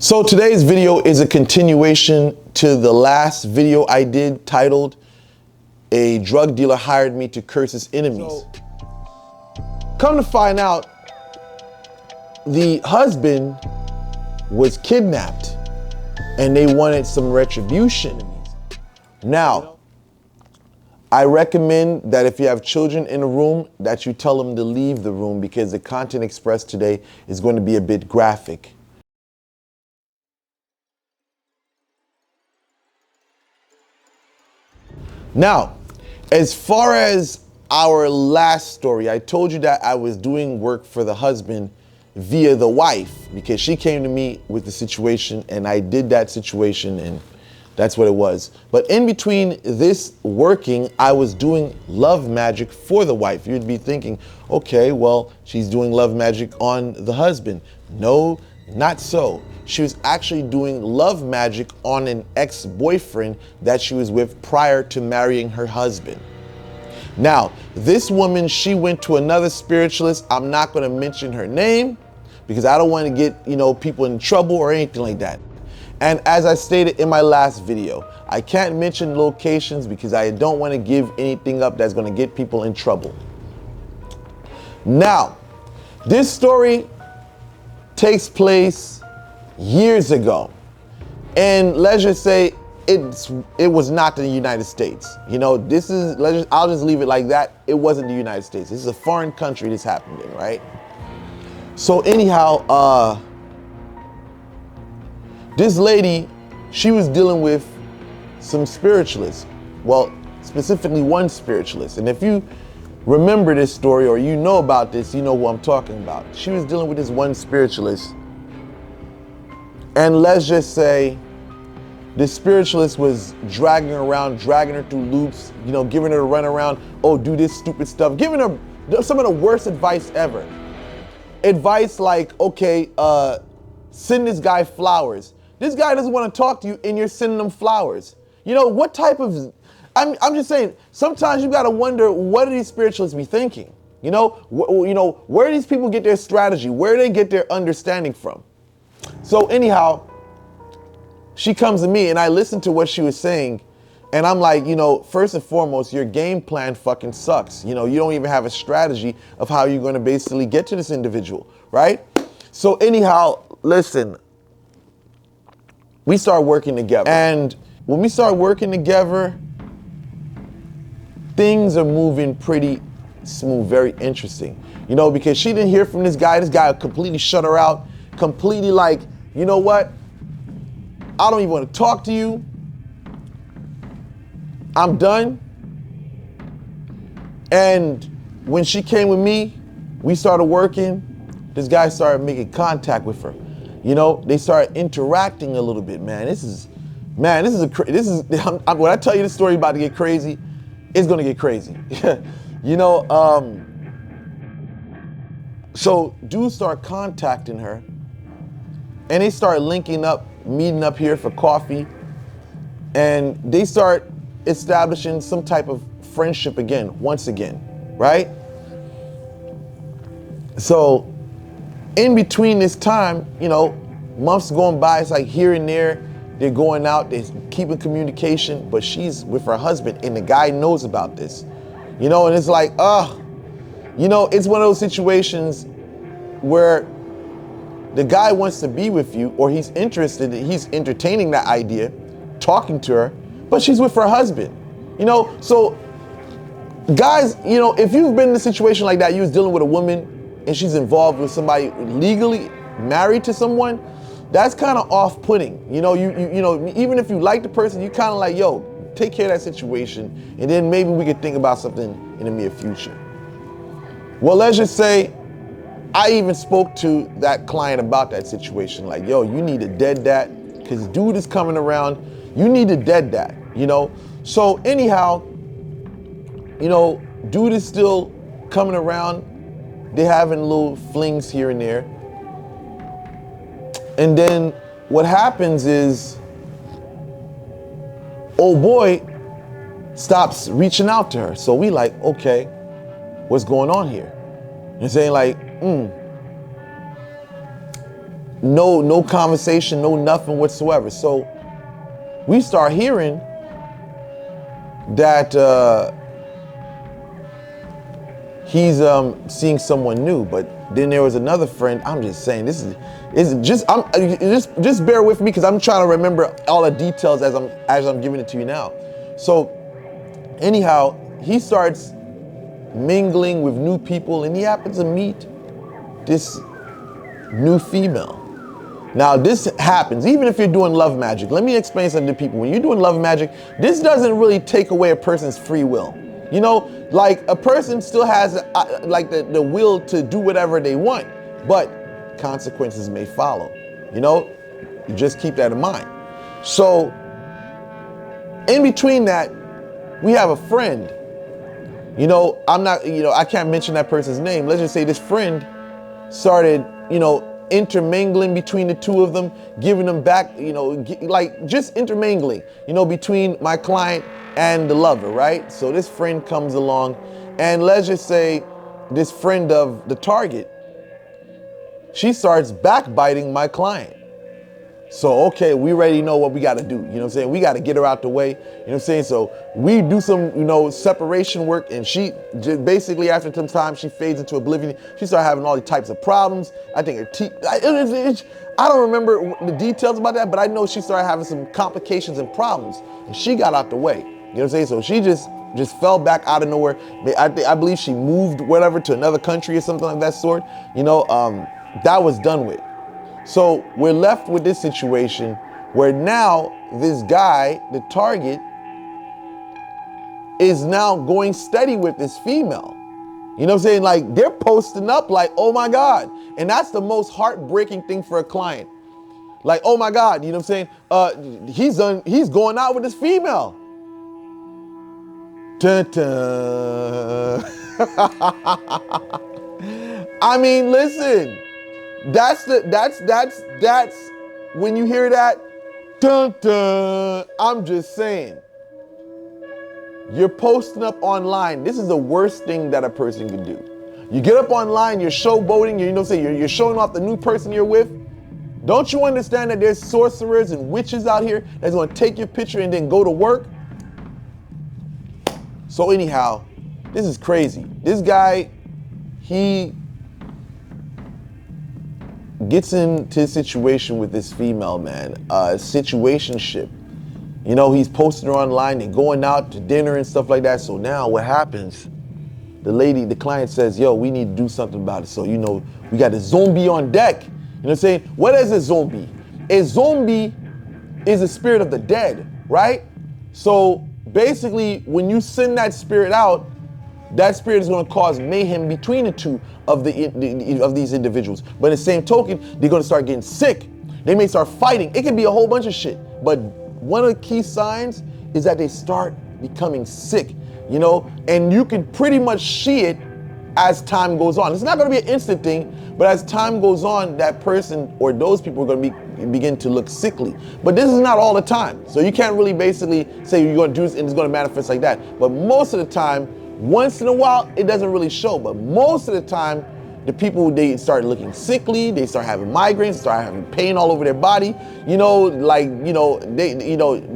So today's video is a continuation to the last video I did titled, "A Drug Dealer Hired Me to Curse His Enemies." Come to find out, the husband was kidnapped and they wanted some retribution. Now, I recommend that if you have children in a room, that you tell them to leave the room because the content expressed today is going to be a bit graphic. Now, as far as our last story, I told you that I was doing work for the husband via the wife because she came to me with the situation and I did that situation and that's what it was. But in between this working, I was doing love magic for the wife. You'd be thinking, okay, well, she's doing love magic on the husband. No, not so. She was actually doing love magic on an ex-boyfriend that she was with prior to marrying her husband. Now, this woman, she went to another spiritualist. I'm not going to mention her name because I don't want to get, people in trouble or anything like that. And as I stated in my last video, I can't mention locations because I don't want to give anything up that's going to get people in trouble. Now, this story takes place years ago. And let's just say it was not the United States. I'll just leave it like that. It wasn't the United States. This is a foreign country this happened in, right? So anyhow, this lady, she was dealing with some spiritualists. Well, specifically one spiritualist. And if you remember this story or you know about this, you know what I'm talking about. She was dealing with this one spiritualist. And let's just say the spiritualist was dragging her through loops, giving her a run around, oh, do this stupid stuff, giving her some of the worst advice ever. Advice like, okay, send this guy flowers. This guy doesn't want to talk to you and you're sending him flowers. What type of, I'm just saying, sometimes you got to wonder, what do these spiritualists be thinking? Where do these people get their strategy? Where do they get their understanding from? So anyhow, she comes to me and I listen to what she was saying and I'm like, first and foremost, your game plan fucking sucks. You don't even have a strategy of how you're going to basically get to this individual, right? So anyhow, listen, we start working together. And when we start working together, things are moving pretty smooth, very interesting. Because she didn't hear from this guy. This guy completely shut her out, completely like, you know what? I don't even want to talk to you. I'm done. And when she came with me, we started working. This guy started making contact with her. They started interacting a little bit, man. When I tell you this story about to get crazy, it's gonna get crazy. So dudes start contacting her and they start linking up, meeting up here for coffee, and they start establishing some type of friendship once again, right? So in between this time, months going by, it's like here and there, they're going out, they're keeping communication, but she's with her husband and the guy knows about this, and it's like, it's one of those situations where the guy wants to be with you or he's interested, he's entertaining that idea, talking to her, but she's with her husband, so guys, if you've been in a situation like that, you was dealing with a woman and she's involved with somebody legally married to someone, that's kind of off-putting. Even if you like the person, you kind of like, yo, take care of that situation and then maybe we could think about something in the near future. Well, let's just say I even spoke to that client about that situation. Like, yo, you need to dead that because dude is coming around. You need to dead that, So anyhow, dude is still coming around. They're having little flings here and there. And then what happens is, old boy stops reaching out to her. So we like, okay, what's going on here? And saying like, no conversation, no nothing whatsoever. So we start hearing that he's seeing someone new. But then there was another friend. I'm just saying, this is just bear with me, because I'm trying to remember all the details as I'm giving it to you now. So anyhow, he starts mingling with new people, and he happens to meet this new female. Now this happens even if you're doing love magic. Let me explain something to people. When you're doing love magic, this doesn't really take away a person's free will. You know, like a person still has like the will to do whatever they want, but consequences may follow. You know, you just keep that in mind. So in between that, we have a friend. You know, I can't mention that person's name. Let's just say this friend started, intermingling between the two of them, giving them back, like just intermingling, between my client and the lover, right? So this friend comes along, and let's just say this friend of the target, she starts backbiting my client. So, okay, we already know what we got to do. You know what I'm saying? We got to get her out the way. You know what I'm saying? So we do some, separation work, and she basically, after some time, she fades into oblivion. She started having all these types of problems. I think her teeth, I don't remember the details about that, but I know she started having some complications and problems, and she got out the way. You know what I'm saying? So she just fell back out of nowhere. I believe she moved whatever to another country or something like that sort. That was done with. So we're left with this situation where now this guy, the target, is now going steady with this female. You know what I'm saying? Like, they're posting up like, oh my God. And that's the most heartbreaking thing for a client. Like, oh my God, you know what I'm saying? He's going out with this female. Dun, dun. I mean, listen. That's when you hear that, dun dun, I'm just saying. You're posting up online. This is the worst thing that a person can do. You get up online, you're showboating, you're showing off the new person you're with. Don't you understand that there's sorcerers and witches out here that's gonna take your picture and then go to work? So anyhow, this is crazy. This guy, he gets into a situation with this female, man, a situationship. He's posting her online and going out to dinner and stuff like that. So now what happens, the client says, yo, we need to do something about it. So, we got a zombie on deck. You know what I'm saying? What is a zombie? A zombie is a spirit of the dead, right? So basically, when you send that spirit out, that spirit is going to cause mayhem between the two of these individuals. But in the same token, they're going to start getting sick. They may start fighting. It can be a whole bunch of shit. But one of the key signs is that they start becoming sick, and you can pretty much see it as time goes on. It's not going to be an instant thing, but as time goes on, that person or those people are going to begin to look sickly. But this is not all the time. So you can't really basically say you're going to do this and it's going to manifest like that. But most of the time, once in a while, it doesn't really show, but most of the time, the people, they start looking sickly, they start having migraines, they start having pain all over their body,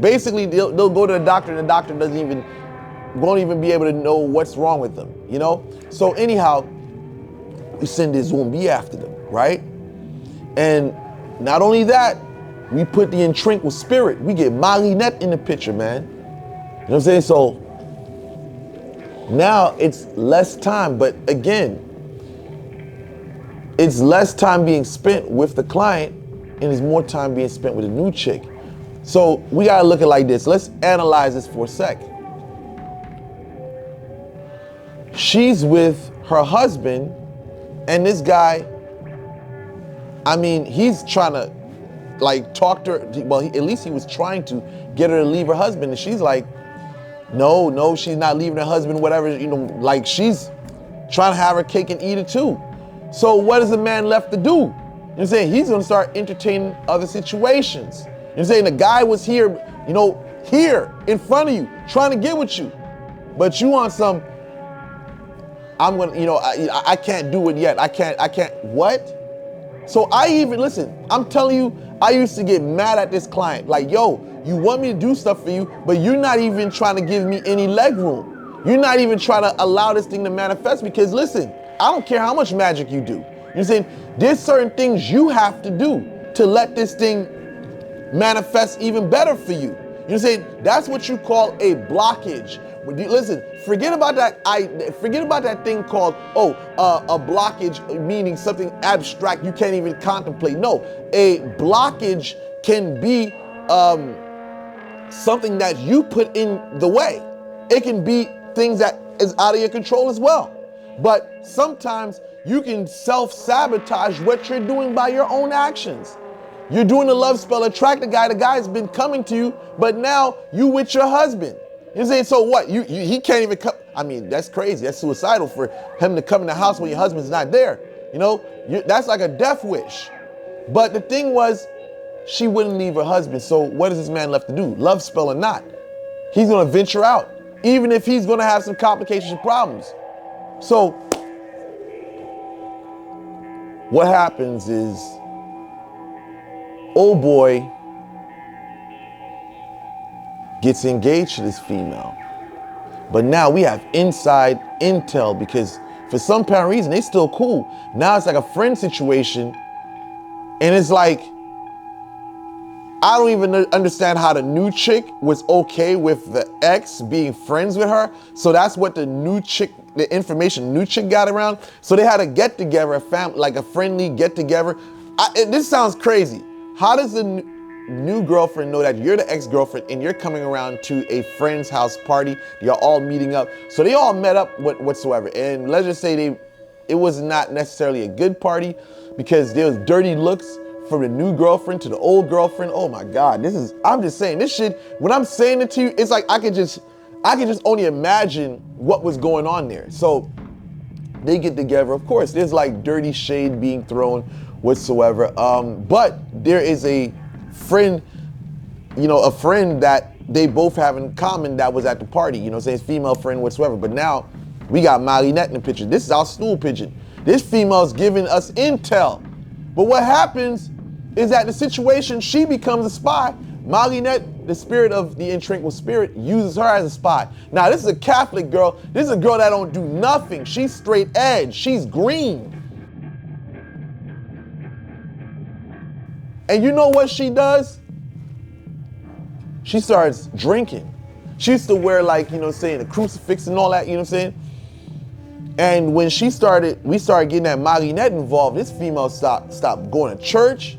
basically they'll go to the doctor and the doctor won't even be able to know what's wrong with them, So anyhow, we send this zombie after them, right? And not only that, we put the intrinsic spirit, we get Marinette in the picture, man. You know what I'm saying? So now it's less time, but again, it's less time being spent with the client and it's more time being spent with a new chick. So we gotta look at it like this. Let's analyze this for a sec. She's with her husband, and this guy, he's trying to talk to her. Well, at least he was trying to get her to leave her husband, and she's like, no, she's not leaving her husband, whatever, she's trying to have her cake and eat it too. So what is the man left to do? You know what I'm saying? He's gonna start entertaining other situations. You know what I'm saying? The guy was here, here in front of you, trying to get with you. But you want some, I'm gonna, I can't do it yet. I can't, what? So listen, I'm telling you, I used to get mad at this client. Like, yo, you want me to do stuff for you, but you're not even trying to give me any leg room. You're not even trying to allow this thing to manifest, because listen, I don't care how much magic you do. You're saying there's certain things you have to do to let this thing manifest even better for you. You know what I'm saying? That's what you call a blockage. Listen, forget about that. Forget about that thing called a blockage, meaning something abstract you can't even contemplate. No, a blockage can be something that you put in the way. It can be things that is out of your control as well. But sometimes you can self-sabotage what you're doing by your own actions. You're doing a love spell, attract the guy's been coming to you, but now you with your husband. You're saying, so what? He can't even come. I mean, that's crazy. That's suicidal for him to come in the house when your husband's not there. You know, that's like a death wish. But the thing was, she wouldn't leave her husband. So what is this man left to do? Love spell or not? He's going to venture out, even if he's going to have some complications and problems. So what happens is, old boy gets engaged to this female. But now we have inside intel, because for some apparent reason, they still cool. Now it's like a friend situation. And it's like, I don't even understand how the new chick was okay with the ex being friends with her. So that's what the new chick, the information new chick got around. So they had a get together, like a friendly get together. This sounds crazy. How does the new girlfriend know that you're the ex-girlfriend and you're coming around to a friend's house party? You're all meeting up. So they all met up whatsoever. And let's just say it was not necessarily a good party, because there was dirty looks from the new girlfriend to the old girlfriend. Oh my God, I'm just saying this shit, when I'm saying it to you, it's like I could just only imagine what was going on there. So they get together. Of course, there's like dirty shade being thrown whatsoever. But there is a friend, a friend that they both have in common that was at the party, saying female friend whatsoever. But now we got Marinette in the picture. This is our stool pigeon. This female's giving us intel. But what happens is that the situation, she becomes a spy. Marinette, the spirit of the intranquil spirit, uses her as a spy. Now, this is a Catholic girl. This is a girl that don't do nothing. She's straight edge. She's green. And you know what she does? She starts drinking. She used to wear, like, a crucifix and all that, And when we started getting that Marinette involved, this female stopped going to church.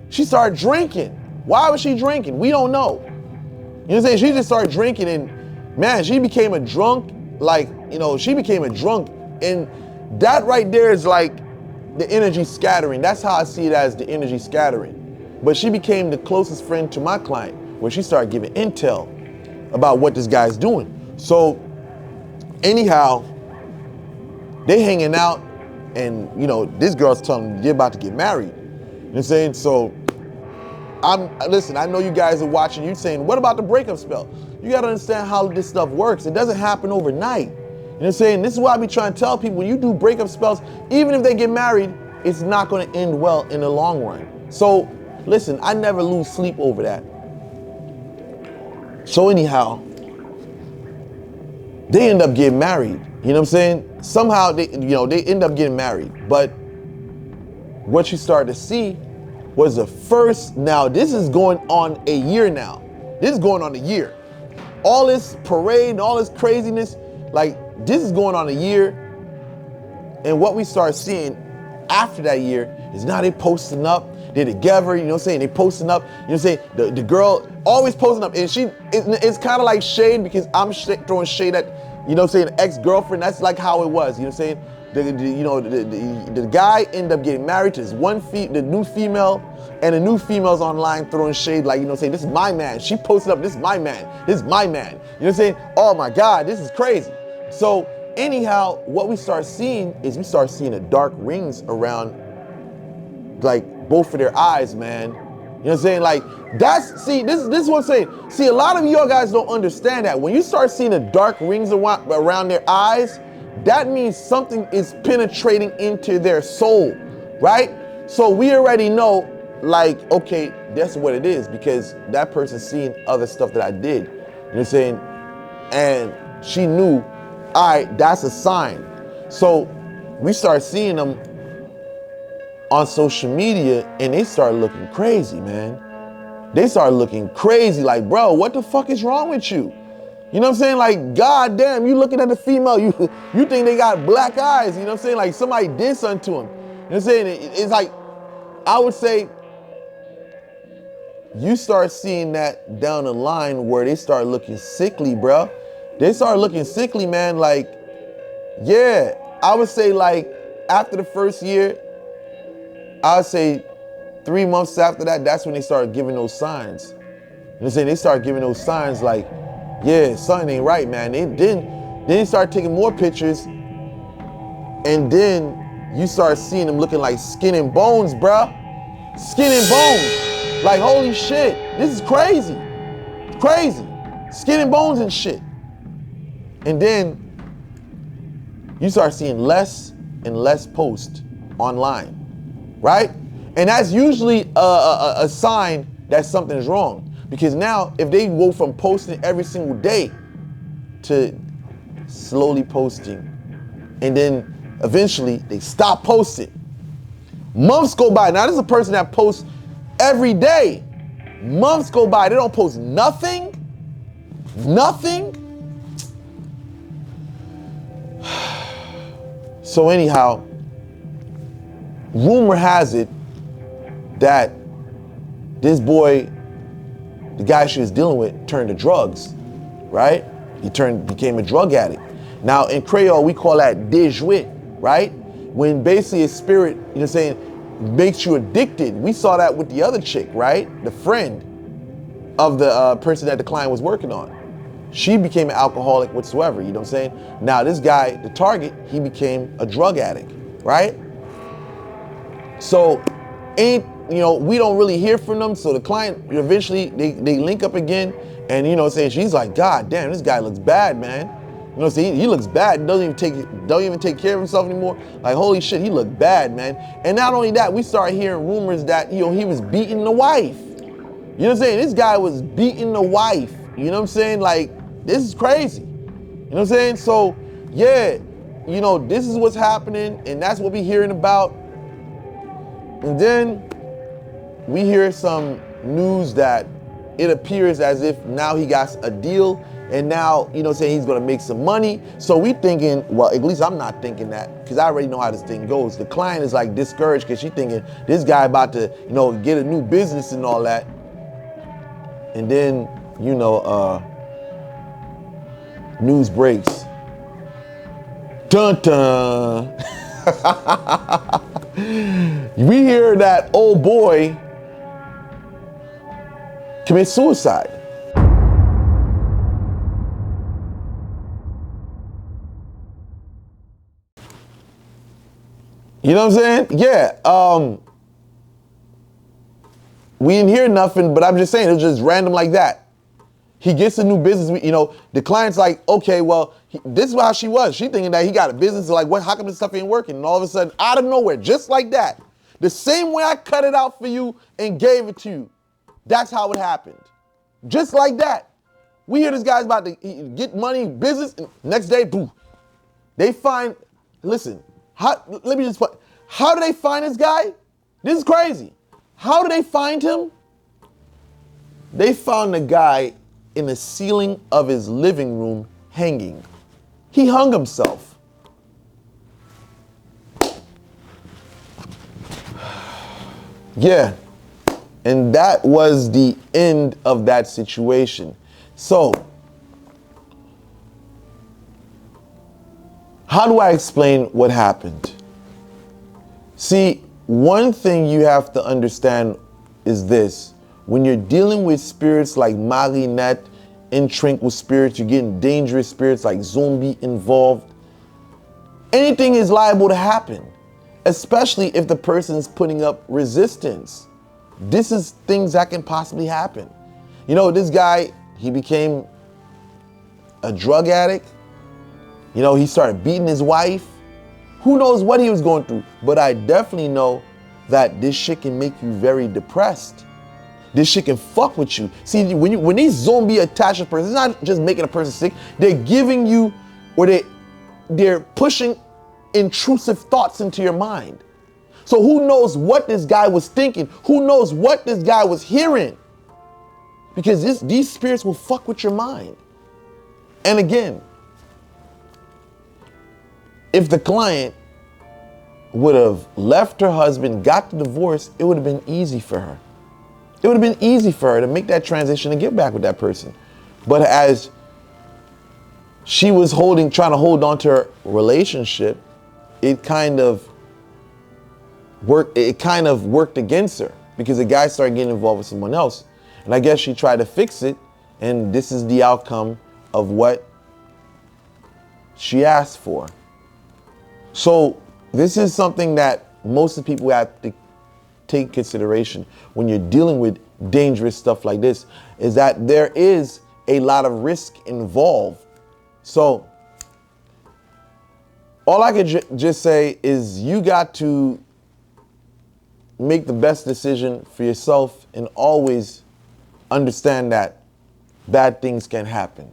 She started drinking. Why was she drinking? We don't know. She just started drinking, and man, she became a drunk. She became a drunk. And that right there is like the energy scattering. That's how I see it, as the energy scattering. But she became the closest friend to my client, where she started giving intel about what this guy's doing. So anyhow, they hanging out, and this girl's telling them they're about to get married. You know what I'm saying? So listen, I know you guys are watching, you're saying, what about the breakup spell? You gotta understand how this stuff works. It doesn't happen overnight. You know what I'm saying? This is why I be trying to tell people, when you do breakup spells, even if they get married, it's not gonna end well in the long run. So listen, I never lose sleep over that. So anyhow, they end up getting married. You know what I'm saying? Somehow they end up getting married. But what you start to see was the first, now this is going on a year now. This is going on a year. All this parade and all this craziness, like this is going on a year. And what we start seeing after that year is now they posting up, they're together, they posting up, the girl always posting up, and it's kind of like shade, because I'm throwing shade at, ex-girlfriend. That's like how it was, the guy ended up getting married to the new female, and the new female's online throwing shade, saying, this is my man. She posted up, this is my man. This is my man. Oh my God, this is crazy. So anyhow, what we start seeing is the dark rings around, like, both of their eyes, man. You know what I'm saying? Like, this is what I'm saying. See, a lot of y'all guys don't understand that. When you start seeing the dark rings around their eyes, that means something is penetrating into their soul, right? So we already know, like, okay, that's what it is, because that person's seen other stuff that I did. You know what I'm saying? And she knew, all right, that's a sign. So we start seeing them on social media and they start looking crazy, man. They start looking crazy, like, bro, what the fuck is wrong with you? You know what I'm saying? Like, goddamn, you looking at the female, you think they got black eyes, you know what I'm saying? Like somebody did something to them. You know what I'm saying? It's like, I would say, you start seeing that down the line where they start looking sickly, bro. They start looking sickly, man. Like, yeah, I would say like after the first year, I would say 3 months after that, that's when they start giving those signs. You know what I'm saying? They start giving those signs like, yeah, something ain't right, man. Then they start taking more pictures, and then you start seeing them looking like skin and bones, bruh. Skin and bones. Like, holy shit, this is crazy. It's crazy. Skin and bones and shit. And then you start seeing less and less posts online, right? And that's usually a sign that something's wrong. Because now, if they go from posting every single day to slowly posting, and then eventually they stop posting, months go by. Now, this is a person that posts every day. Months go by, they don't post nothing. Nothing. So anyhow, rumor has it that this boy, the guy she was dealing with, turned to drugs, right? He became a drug addict. Now in Creole, we call that déjouer, right? When basically a spirit, you know what I'm saying, makes you addicted. We saw that with the other chick, right? The friend of the person that the client was working on. She became an alcoholic whatsoever, you know what I'm saying? Now this guy, the target, he became a drug addict, right? So we don't really hear from them. So the client, eventually they link up again, and you know what I'm saying, she's like, God damn, this guy looks bad, man. You know what I'm saying? He looks bad, don't even take care of himself anymore. Like, holy shit, he looked bad, man. And not only that, we started hearing rumors that, he was beating the wife. You know what I'm saying? This guy was beating the wife. You know what I'm saying? Like, this is crazy. You know what I'm saying? So, yeah, this is what's happening, and that's what we're hearing about. And then we hear some news that it appears as if now he got a deal, and now, you know what I'm saying, he's gonna make some money. So we thinking, well, at least I'm not thinking that, because I already know how this thing goes. The client is like discouraged because she's thinking this guy about to, get a new business and all that. And then, news breaks. Dun dun. We hear that old boy commit suicide. You know what I'm saying? Yeah. We didn't hear nothing, but I'm just saying, it was just random like that. He gets a new business. The client's like, okay, well, this is how she was. She thinking that he got a business. Like, what? How come this stuff ain't working? And all of a sudden, out of nowhere, just like that, the same way I cut it out for you and gave it to you, that's how it happened. Just like that. We hear this guy's about to get money, business, and next day, boom. They find, listen, how do they find this guy? This is crazy. How do they find him? They found the guy in the ceiling of his living room hanging. He hung himself. Yeah. And that was the end of that situation. So, how do I explain what happened? See, one thing you have to understand is this. When you're dealing with spirits like Marinette, intrinquil spirits, you're getting dangerous spirits like zombie involved, anything is liable to happen, especially if the person's putting up resistance. This is things that can possibly happen. This guy, he became a drug addict. He started beating his wife. Who knows what he was going through? But I definitely know that this shit can make you very depressed. This shit can fuck with you. See, when these zombie attach a person, it's not just making a person sick. They're giving you, or they're pushing intrusive thoughts into your mind. So who knows what this guy was thinking? Who knows what this guy was hearing? Because these spirits will fuck with your mind. And again, if the client would have left her husband, got the divorce, it would have been easy for her. It would have been easy for her to make that transition and get back with that person. But as she was trying to hold on to her relationship, it kind of worked against her, because the guy started getting involved with someone else. And I guess she tried to fix it, and this is the outcome of what she asked for. So this is something that most of the people have to take consideration when you're dealing with dangerous stuff like this, is that there is a lot of risk involved. So all I could just say is you got to make the best decision for yourself and always understand that bad things can happen.